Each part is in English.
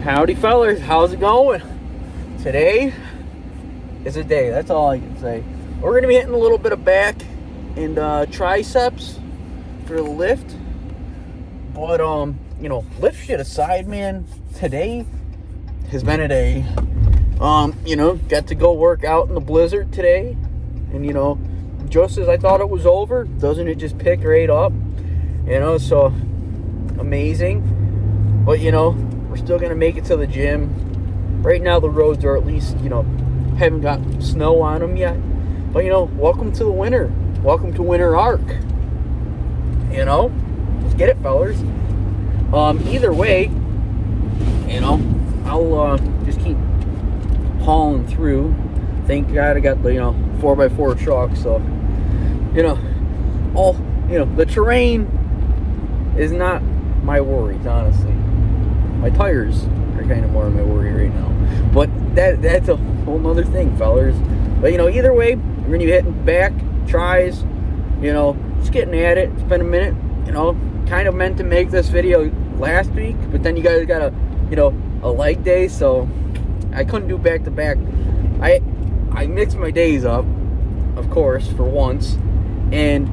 Howdy fellers, how's it going? Today is a day, that's all I can say. We're going to be hitting a little bit of back and triceps for the lift. But, lift shit aside, man, today has been a day. Got to go work out in the blizzard today. And, just as I thought it was over, doesn't it just pick right up? So amazing. But, we're still going to make it to the gym. Right now, the roads are at least, haven't got snow on them yet. But, welcome to the winter. Welcome to Winter Arc. Let's get it, fellas. Either way, I'll just keep hauling through. Thank God I got the, 4x4 truck. So, the terrain is not my worries, honestly. My tires are kind of more of my worry right now. But that's a whole nother thing, fellas. But, either way, we're going to be hitting back, tries, just getting at it. It's been a minute, kind of meant to make this video last week, but then you guys got a leg day, so I couldn't do back-to-back. I mixed my days up, of course, for once, and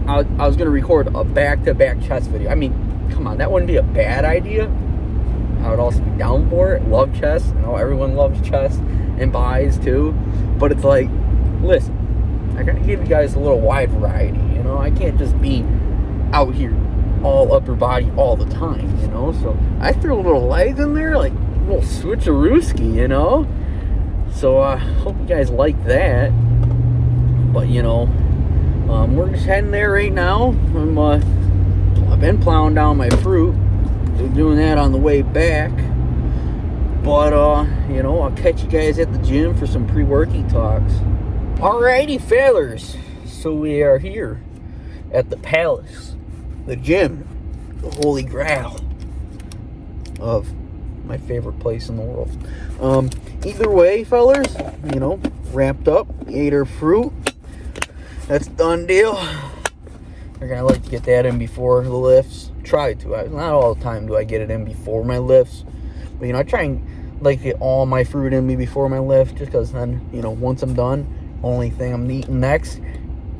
I was going to record a back-to-back chest video. I mean, come on, that wouldn't be a bad idea. I would also be down for it. Love chest. I know everyone loves chest and buys too. But it's like, listen, I gotta give you guys a little wide variety. I can't just be out here all upper body all the time, So I threw a little legs in there, like a little switcherooski, So I hope you guys like that. But, we're just heading there right now. I've been plowing down my fruit. Doing that on the way back. But, I'll catch you guys at the gym for some pre-worky talks. Alrighty, fellers. So we are here at the Palace, the gym, the holy grail of my favorite place in the world. Either way, fellers, wrapped up, ate our fruit. That's a done deal. We're gonna like to get that in before the lifts. Try to. Not all the time do I get it in before my lifts. But, I try and get all my fruit in me before my lift, just because then, once I'm done, only thing I'm eating next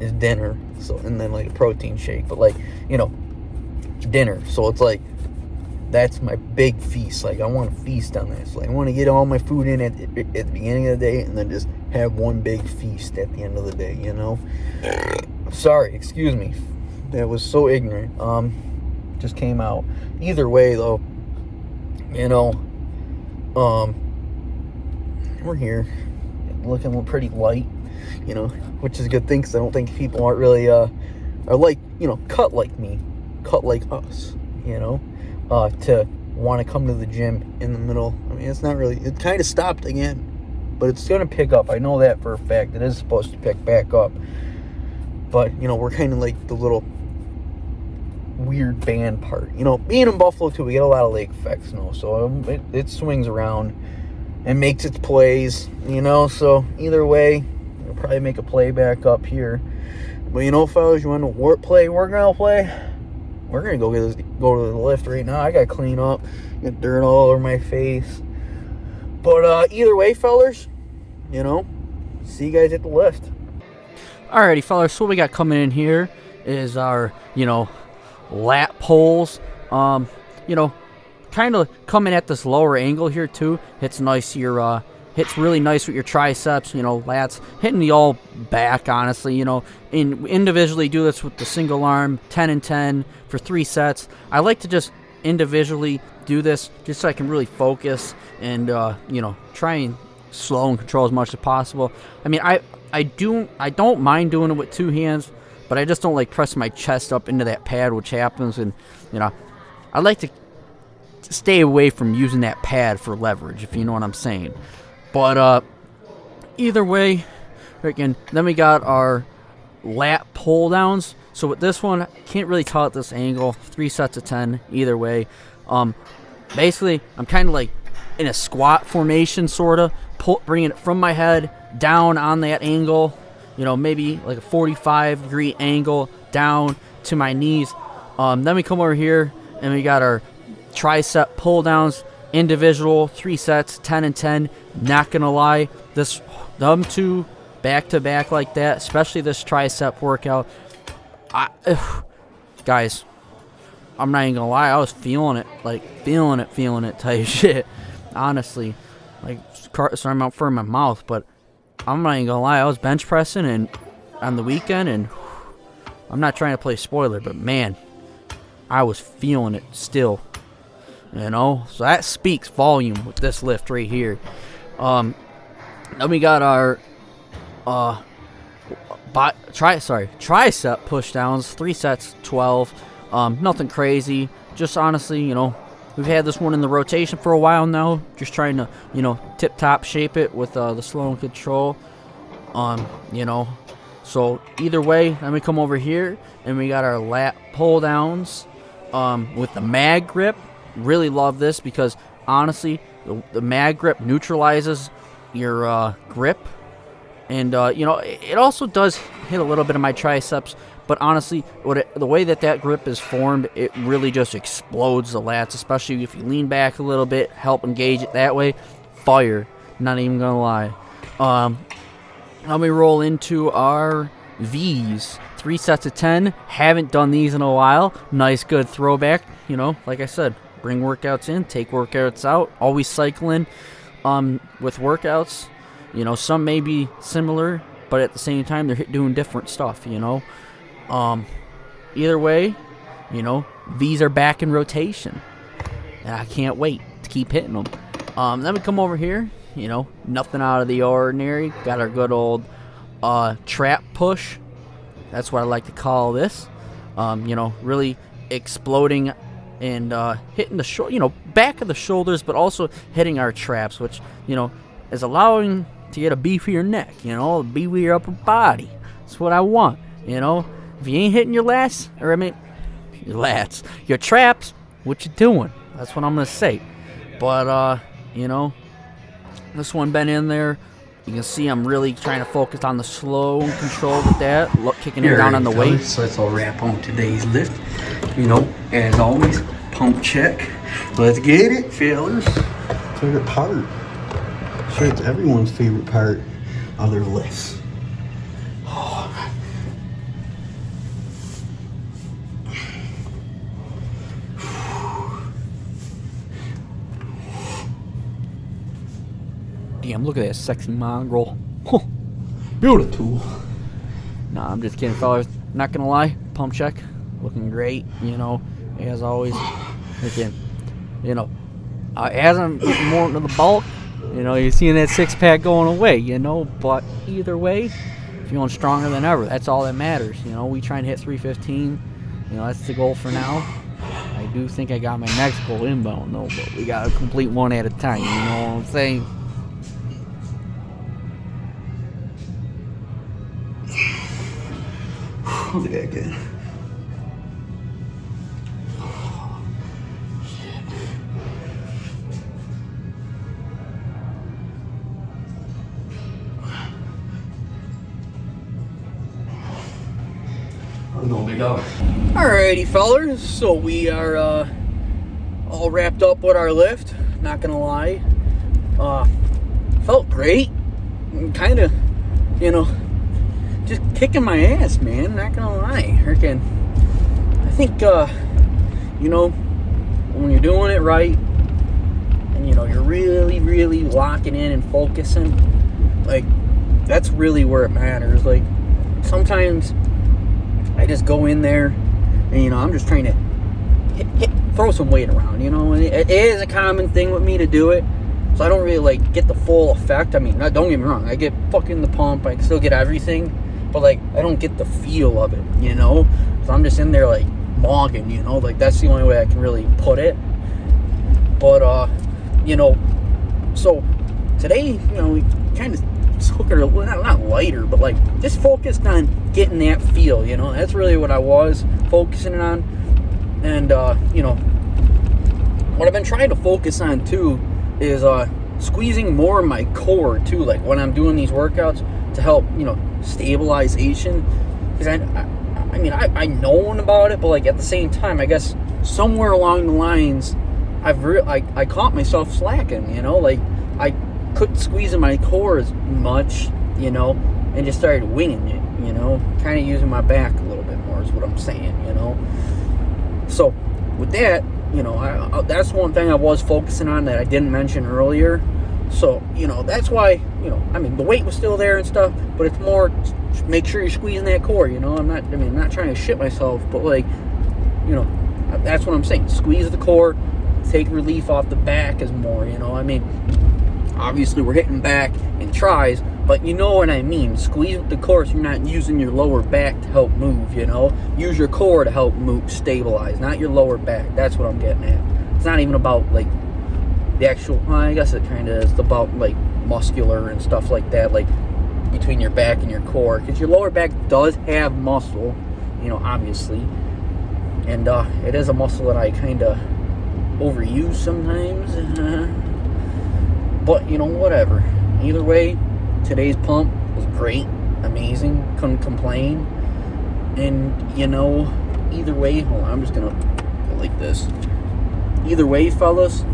is dinner. So, and then a protein shake. But dinner. So it's that's my big feast. I want to feast on this. I want to get all my food in at the beginning of the day and then just have one big feast at the end of the day, Sorry, excuse me. That was so ignorant. Just came out. Either way, though, we're here, looking pretty light, which is a good thing, because I don't think people aren't really, are cut like me, cut like us, to want to come to the gym in the middle. I mean, it's not really, it kind of stopped again, but it's going to pick up. I know that for a fact. It is supposed to pick back up, but, we're kind of like the little weird band part. Being in Buffalo too, we get a lot of lake effects, so it swings around and makes its plays, so either way, we'll probably make a play back up here. But fellas, you want to play? We're gonna play. We're gonna go to the lift right now. I gotta clean up, get dirt all over my face. But either way, fellas, see you guys at the lift. Alrighty, fellas, so what we got coming in here is our lat pulls, kind of coming at this lower angle here too. Hits nice your hits really nice with your triceps, lats, hitting the all back, honestly, individually do this with the single arm, 10 and 10 for 3 sets. I like to just individually do this just so I can really focus and try and slow and control as much as possible. I mean, I don't mind doing it with 2 hands, but I just don't like pressing my chest up into that pad, which happens, and, I like to stay away from using that pad for leverage, if you know what I'm saying. But, either way, then we got our lat pull downs. So with this one, can't really tell at this angle, 3 sets of 10, either way. Basically, I'm kind of in a squat formation, sort of, bringing it from my head down on that angle, maybe a 45-degree angle down to my knees. Then we come over here and we got our tricep pull downs. individual 3 sets, 10 and 10. Not gonna lie, them two back to back like that, especially this tricep workout. Guys, I'm not even gonna lie, I was feeling it type shit. Honestly, like, sorry, I'm out for my mouth, but I'm not even gonna lie, I was bench pressing and on the weekend, and I'm not trying to play spoiler, but man, I was feeling it still. So that speaks volume with this lift right here. Then we got our tricep push downs, 3 sets, 12. Nothing crazy. Just honestly, we've had this one in the rotation for a while now. Just trying to, tip top shape it with the slow and control. So either way, then we come over here and we got our lat pull downs with the mag grip. Really love this because honestly, the mag grip neutralizes your grip. And, it also does hit a little bit of my triceps. But honestly, the way that grip is formed, it really just explodes the lats, especially if you lean back a little bit, help engage it that way. Fire. Not even going to lie. Let me roll into our V's. 3 sets of 10. Haven't done these in a while. Nice, good throwback. Like I said, bring workouts in, take workouts out. Always cycling with workouts. Some may be similar, but at the same time, they're doing different stuff, Either way, V's are back in rotation. And I can't wait to keep hitting them. Then we come over here, nothing out of the ordinary. Got our good old trap push. That's what I like to call this. Really exploding and hitting the back of the shoulders, but also hitting our traps, which, is allowing to get a beefier neck, a beefier upper body. That's what I want, If you ain't hitting your lats, your traps, what you doing? That's what I'm going to say. But, this one been in there. You can see I'm really trying to focus on the slow control with that, kicking it down on the weight. So that's all wrap on today's lift. As always, pump check. Let's get it, fellas. Favorite part. Sure, it's everyone's favorite part of their lifts. Damn, look at that sexy mongrel. Beautiful. Nah, I'm just kidding, fellas. Not gonna lie, pump check, looking great, as always. Again, as I'm getting more into the bulk, you're seeing that six-pack going away, but either way, feeling stronger than ever. That's all that matters, we try and hit 315, that's the goal for now. I do think I got my next goal inbound, though, but we gotta complete one at a time, you know what I'm saying? Look at that guy. Alrighty, fellers. So we are all wrapped up with our lift. Not gonna lie, felt great. Kind of, just kicking my ass, man. Not gonna lie. Freaking, I think, when you're doing it right, and you're really, really locking in and focusing, like, that's really where it matters. Like, sometimes I just go in there and, I'm just trying to throw some weight around, and it is a common thing with me to do it, so I don't really, get the full effect. I mean, don't get me wrong, I get fucking the pump, I still get everything, but, I don't get the feel of it, so I'm just in there, mogging, that's the only way I can really put it. But, so today, we kind of took it a little, not lighter, but just focused on getting that feel, that's really what I was focusing on. And what I've been trying to focus on too is squeezing more of my core too, when I'm doing these workouts, to help stabilization, because I known about it, but at the same time, I guess somewhere along the lines I caught myself slacking, you know, like I couldn't squeeze in my core as much, you know, and just started winging it, you know, kind of using my back a little bit more is what I'm saying, you know. So with that, you know, that's one thing I was focusing on that I didn't mention earlier. So, you know, that's why, you know, I mean, the weight was still there and stuff, but it's more, make sure you're squeezing that core, you know. I'm not trying to shit myself, but like, you know, that's what I'm saying. Squeeze the core, take relief off the back is more, you know. I mean, obviously we're hitting back in tries, but you know what I mean. Squeeze the core so you're not using your lower back to help move, you know. Use your core to help move, stabilize, not your lower back. That's what I'm getting at. It's not even about, like, the actual, well, I guess it kind of is about, like, muscular and stuff like that, like, between your back and your core. Because your lower back does have muscle, you know, obviously. And it is a muscle that I kind of overuse sometimes. But, you know, whatever. Either way, today's pump was great, amazing, couldn't complain. And, you know, either way, hold on, I'm just going to go like this. Either way, fellas,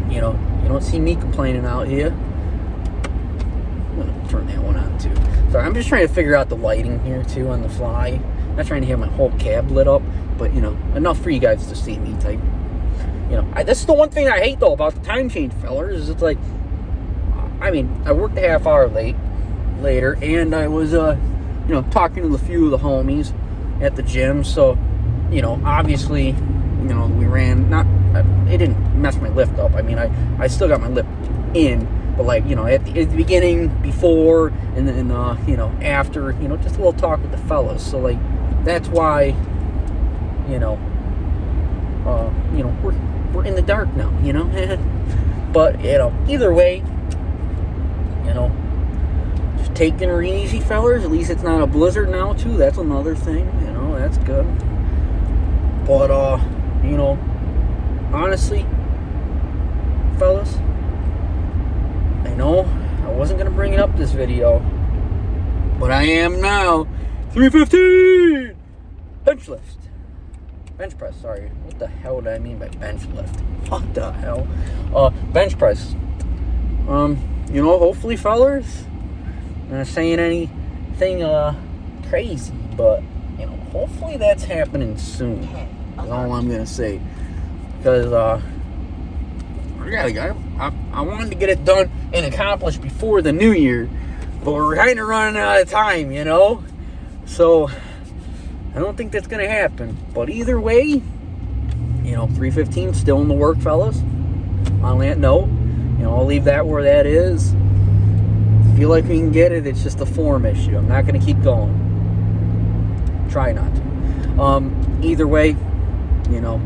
you know, you don't see me complaining out here. I'm going to turn that one on, too. Sorry, I'm just trying to figure out the lighting here, too, on the fly. Not trying to have my whole cab lit up, but, you know, enough for you guys to see me type. You know, this is the one thing I hate, though, about the time change, fellas, is it's like, I mean, I worked a half hour later, and I was, you know, talking to a few of the homies at the gym, so, you know, obviously, you know, we ran, it didn't mess my lift up. I mean, I still got my lift in, but, like, you know, at the beginning, before, and then, you know, after, you know, just a little talk with the fellas, so, like, that's why, you know, we're in the dark now, you know. But, you know, either way, you know, just taking her easy, fellers. At least it's not a blizzard now, too. That's another thing, you know, that's good. But, you know, honestly, fellas, I know I wasn't going to bring it up this video, but I am now. 315 bench lift. Bench press, sorry. What the hell did I mean by bench lift? What the hell? Bench press. You know, hopefully, fellers, I'm not saying anything crazy, but, you know, hopefully that's happening soon. That's all I'm gonna say. Because I wanted to get it done and accomplished before the new year, but we're kind of running out of time, you know. So I don't think that's going to happen. But either way, you know, 315 still in the work, fellas. On that note, you know, I'll leave that where that is. Feel like we can get it. It's just a form issue. I'm not going to keep going. Try not to. Either way, you know,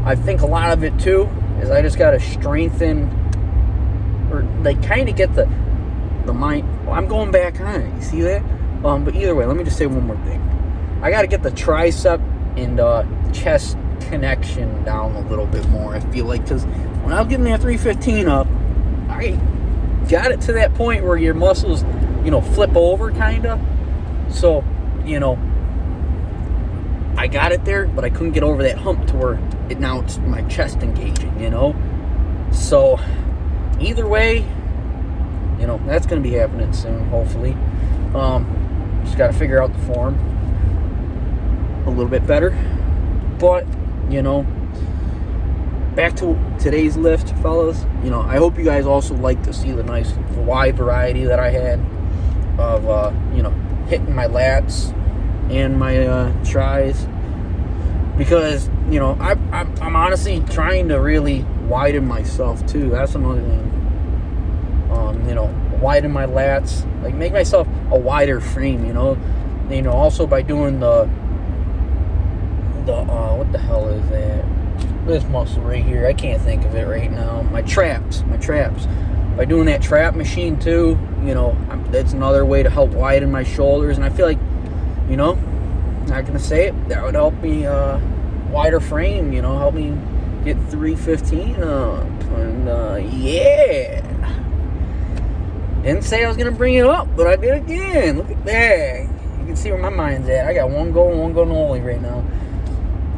I think a lot of it, too, is I just got to strengthen, or, like, kind of get the mind. Well, I'm going back on it. You see that? But either way, let me just say one more thing. I got to get the tricep and chest connection down a little bit more, I feel like, because when I was getting that 315 up, I got it to that point where your muscles, you know, flip over, kind of. So, you know, I got it there, but I couldn't get over that hump to where now it's my chest engaging, you know. So, either way, you know, that's going to be happening soon, hopefully. Just got to figure out the form a little bit better. But, you know, back to today's lift, fellas. You know, I hope you guys also like to see the nice wide variety that I had of, you know, hitting my lats and my tries. Because, you know, I'm honestly trying to really widen myself, too. That's another thing. You know, widen my lats, like make myself a wider frame, you know. Also by doing the what the hell is that? This muscle right here, I can't think of it right now. My traps. By doing that trap machine too, you know, that's another way to help widen my shoulders. And I feel like, you know, not gonna say it, that would help me wider frame, you know, help me get 315 up. And yeah. Didn't say I was going to bring it up, but I did again. Look at that. You can see where my mind's at. I got one goal only right now.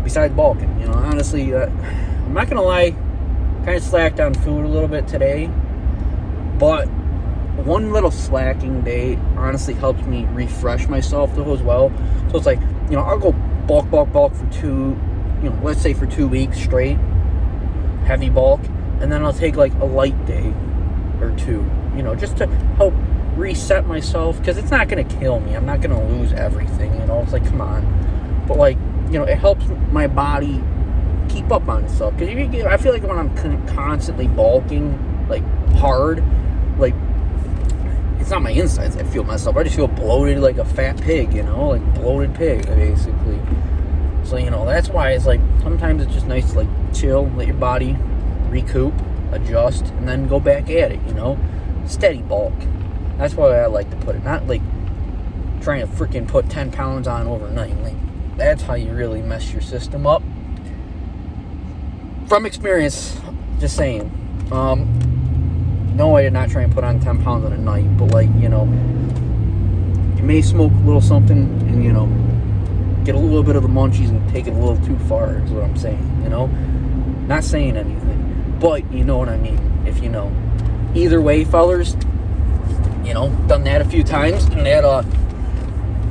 Besides bulking. You know, honestly, I'm not gonna lie, kind of slacked on food a little bit today, but one little slacking day honestly helps me refresh myself though as well. So it's like, I'll go bulk for let's say for 2 weeks straight, heavy bulk, and then I'll take like a light day or two, just to help reset myself, because it's not going to kill me. I'm not going to lose everything, it's like, come on. But like, it helps my body keep up on itself, because I feel like when I'm constantly bulking like hard, like, it's not my insides I feel myself, I just feel bloated like a fat pig, like bloated pig basically. So that's why it's like sometimes it's just nice to like chill, let your body recoup, adjust, and then go back at it, steady bulk. That's why I like to put it, not like trying to freaking put 10 pounds on overnight. Like, that's how you really mess your system up. From experience, just saying. No, I did not try and put on 10 pounds in a night, but like, you may smoke a little something and, get a little bit of the munchies and take it a little too far, is what I'm saying, Not saying anything, but you know what I mean, if you know. Either way, fellers, done that a few times, and that,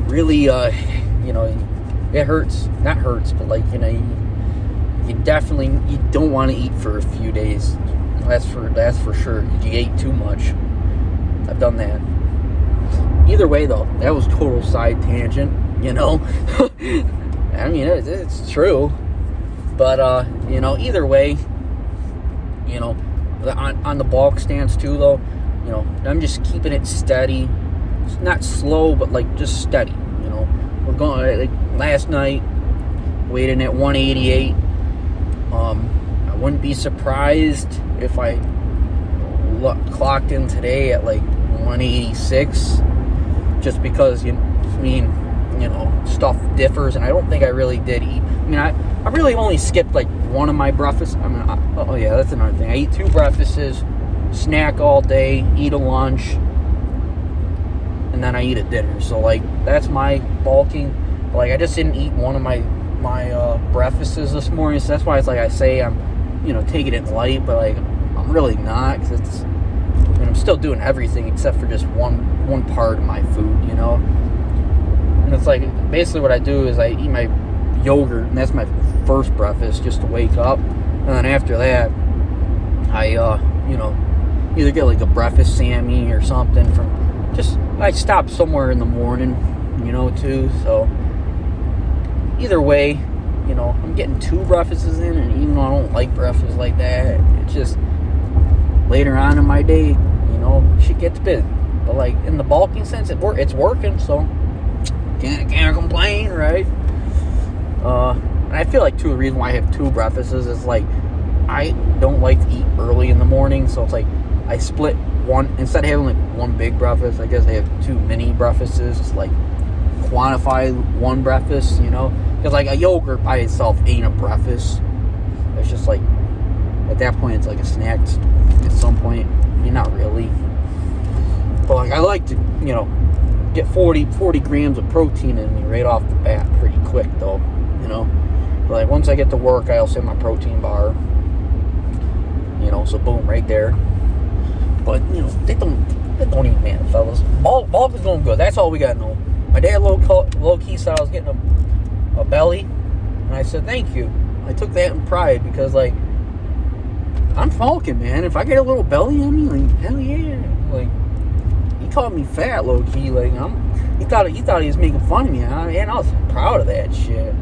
really, it hurts. Not hurts, but like, you definitely, you don't want to eat for a few days. That's for sure, because you ate too much. I've done that. Either way, though, that was total side tangent, I mean, it's true. But, either way, on the bulk stance too, though, I'm just keeping it steady. It's not slow, but like just steady, We're going, like last night, weighing at 188. I wouldn't be surprised if I clocked in today at like 186, just because, stuff differs, and I don't think I really did eat. I mean, I really only skipped like one of my breakfasts. I mean, oh yeah, that's another thing. I eat 2 breakfasts, snack all day, eat a lunch, and then I eat a dinner. So like, that's my bulking. But, like, I just didn't eat one of my breakfasts this morning, so that's why it's like I say I'm, taking it light, but like I'm really not, because I'm still doing everything except for just one part of my food, And it's like, basically what I do is I eat my yogurt, and that's my first breakfast, just to wake up. And then after that, I, either get like a breakfast Sammy or something I stop somewhere in the morning, too. So either way, I'm getting 2 breakfasts in, and even though I don't like breakfast like that, it's just later on in my day, shit gets busy. But like in the bulking sense, it's working, so can't complain, right? And I feel like too, the reason why I have 2 breakfasts is like I don't like to eat early in the morning, so it's like I split one, instead of having like one big breakfast, I guess I have 2 mini breakfasts, just like quantify one breakfast, because like a yogurt by itself ain't a breakfast. It's just like, at that point it's like a snack at some point. I mean, not really, but like I like to get 40 grams of protein in me right off the bat pretty quick though, but like once I get to work, I also have my protein bar, so boom, right there. But they don't even, man, fellas, bulk is going good. That's all we gotta know. My dad low key said I was getting a belly, and I said thank you. I took that in pride, because like I'm bulking, man. If I get a little belly on me, like, hell yeah. Like, he called me fat, low key. Like, he thought he was making fun of me, and I was proud of that shit.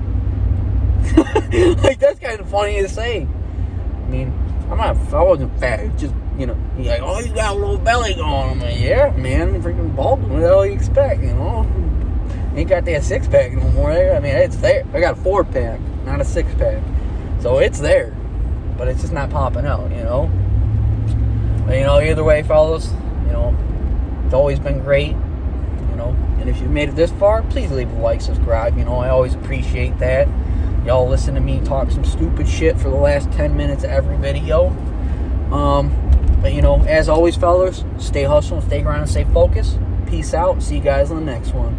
Like, that's kind of funny to say. I mean, I wasn't fat. It's just, he's like, oh, you got a little belly going. I'm like, yeah, man, I'm freaking bulking. What the hell do you expect, Ain't got that 6-pack no more. I mean, it's there. I got a 4-pack, not a 6-pack. So it's there, but it's just not popping out, But, either way, fellas, it's always been great, And if you've made it this far, please leave a like, subscribe. I always appreciate that. Y'all listen to me talk some stupid shit for the last 10 minutes of every video. But, as always, fellas, stay hustling, stay grinding, stay focused. Peace out. See you guys on the next one.